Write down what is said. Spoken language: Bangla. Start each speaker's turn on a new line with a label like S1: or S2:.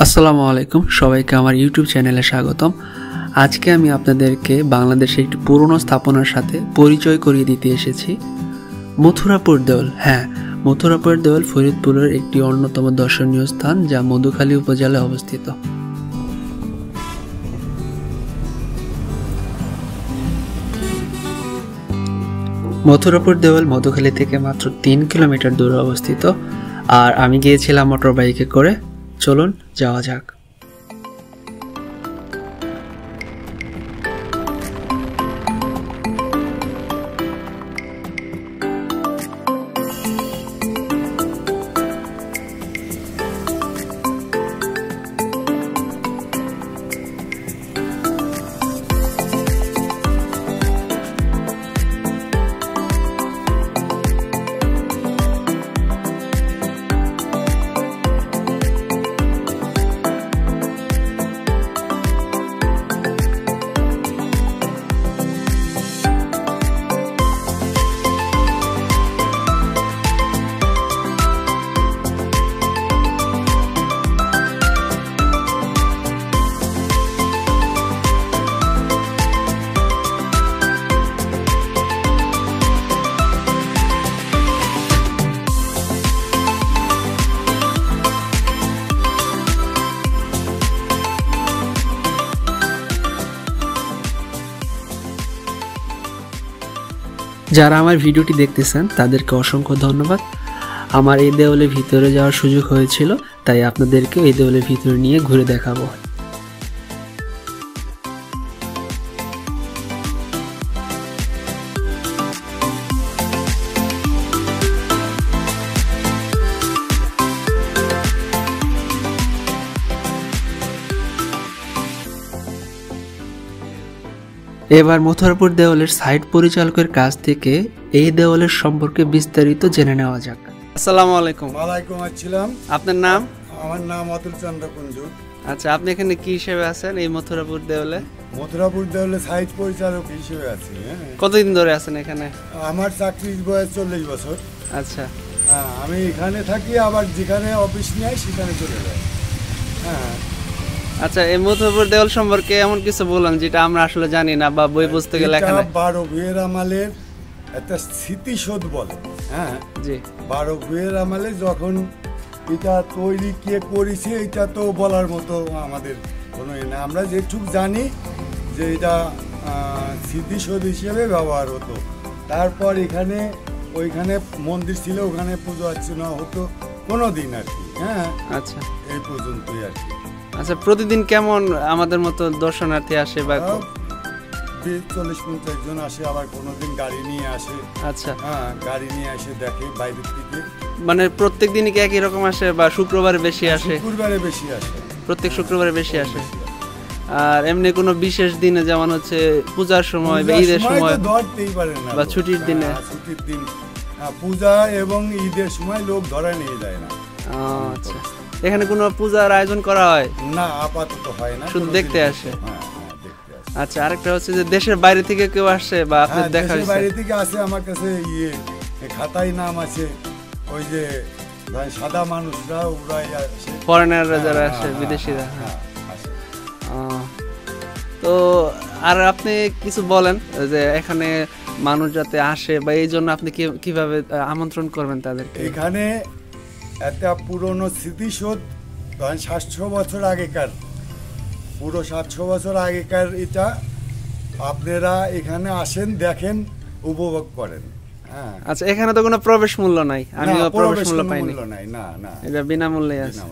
S1: আসসালামু আলাইকুম, সবাইকে আমার ইউটিউব চ্যানেলে স্বাগতম। আজকে আমি আপনাদেরকে বাংলাদেশের একটি পুরনো স্থাপনার সাথে পরিচয় করিয়ে দিতে এসেছি। মথুরাপুর দেওল। হ্যাঁ, মথুরাপুর দেওল ফরিদপুরের একটি অন্যতম দর্শনীয় স্থান, যা মধুখালী উপজেলায় অবস্থিত। মথুরাপুর দেওল মধুখালী থেকে মাত্র 3 কিলোমিটার দূরে অবস্থিত। আর আমি গিয়েছিলাম মোটর বাইকে করে। চলুন যাওয়া যাক। যারা আমার ভিডিওটি দেখতেছেন তাদেরকে অসংখ্য ধন্যবাদ। আমার এই দেওয়ালের ভিতরে যাওয়ার সুযোগ হয়েছিল, তাই আপনাদেরকেও এই দেওয়ালের ভিতরে নিয়ে ঘুরে দেখাবো। এবার মথুরাপুর দেওয়ালের সাইট পরিচালকের কাছ থেকে এই দেওয়ালের সম্পর্কে বিস্তারিত জেনে নেওয়া যাক। আসসালামু আলাইকুম।
S2: ওয়ালাইকুম আসসালাম।
S1: আপনার নাম?
S2: আমার নাম অতুল চন্দ্র কুঞ্জু।
S1: আচ্ছা, আপনি এখানে কি হিসেবে আছেন এই মথুরাপুর দেওয়ালে?
S2: মথুরাপুর দেওয়ালে সাইট পরিচালক হিসেবে আছি।
S1: কতদিন ধরে আছেন এখানে?
S2: আমার চাকরির বয়স 40 বছর।
S1: আচ্ছা,
S2: আমি এখানে থাকি, আবার যেখানে অফিস নেই সেখানে চলে যাই। হ্যাঁ।
S1: আচ্ছা, এই মথুরাপুর দেওয়াল সম্পর্কে এমন কিছু বলুন যেটা আমরা আসলে জানি না বা বই পুস্তকে লেখা নেই।
S2: 12 ভূঁইয়ের আমলের একটা স্মৃতিসৌধ বলে। হ্যাঁ
S1: জি।
S2: 12 ভূঁইয়ের আমলে যখন এটা তৈরি কে করেছে এটা তো বলার মতো আমাদের কোনো না। আমরা যেটুকু জানি যে এটা স্মৃতিসৌধ হিসেবে ব্যবহার হতো। তারপর ওইখানে মন্দির ছিল, ওখানে পুজো অর্চনা হতো কোনো দিন আর কি। হ্যাঁ।
S1: আচ্ছা,
S2: এই পর্যন্তই আর কি।
S1: আচ্ছা, প্রতিদিন কেমন আমাদের মতো দর্শনার্থী আসে? বা
S2: 40-50 জন আসে, আবার কোনোদিন গাড়ি নিয়ে আসে।
S1: আচ্ছা,
S2: হ্যাঁ, গাড়ি নিয়ে আসে দেখে বাইরের থেকে।
S1: মানে প্রত্যেক দিনই কি একই রকম আসে বা শুক্রবারে বেশি আসে?
S2: শুক্রবারে বেশি আসে।
S1: প্রত্যেক শুক্রবারে বেশি আসে। আর এমনি কোনো বিশেষ দিনে, যেমন হচ্ছে পূজার সময় বা ঈদের সময়
S2: ধরতেই পারে না,
S1: বা ছুটির দিনে?
S2: ছুটির দিন, পূজা এবং ঈদের সময় লোক ধরে নিয়ে যায় না।
S1: আচ্ছা, এখানে কোনো পূজার আয়োজন করা হয়
S2: না? আপাতত হয় না,
S1: শুধু দেখতে আসে।
S2: দেখতে আসে।
S1: আচ্ছা, আরেকটা হচ্ছে যে দেশের বাইরে থেকে কেউ আসে বা আপনি দেখা হয়েছে?
S2: বাইরে থেকে আসে, আমার কাছে খাতায় নাম আছে। ওই যে সাদা মানুষরা, ওরাই আসে,
S1: ফরেনাররা যারা আসে, বিদেশিরা।
S2: আসে।
S1: তো আর আপনি কিছু বলেন যে এখানে মানুষ যাতে আসে, বা এই জন্য আপনি কিভাবে আমন্ত্রণ করবেন তাদেরকে?
S2: এখানে একটা পুরনো স্মৃতিসৌধ, 700 বছর আগেকার, পুরো 700 বছর আগেকার। এটা আপনারা এখানে আসেন, দেখেন, উপভোগ করেন।
S1: আচ্ছা, এখানে তো কোনো প্রবেশ মূল্য নাই? আমিও প্রবেশ মূল্য পাইনি।
S2: না,
S1: এটা বিনামূল্যে আছে।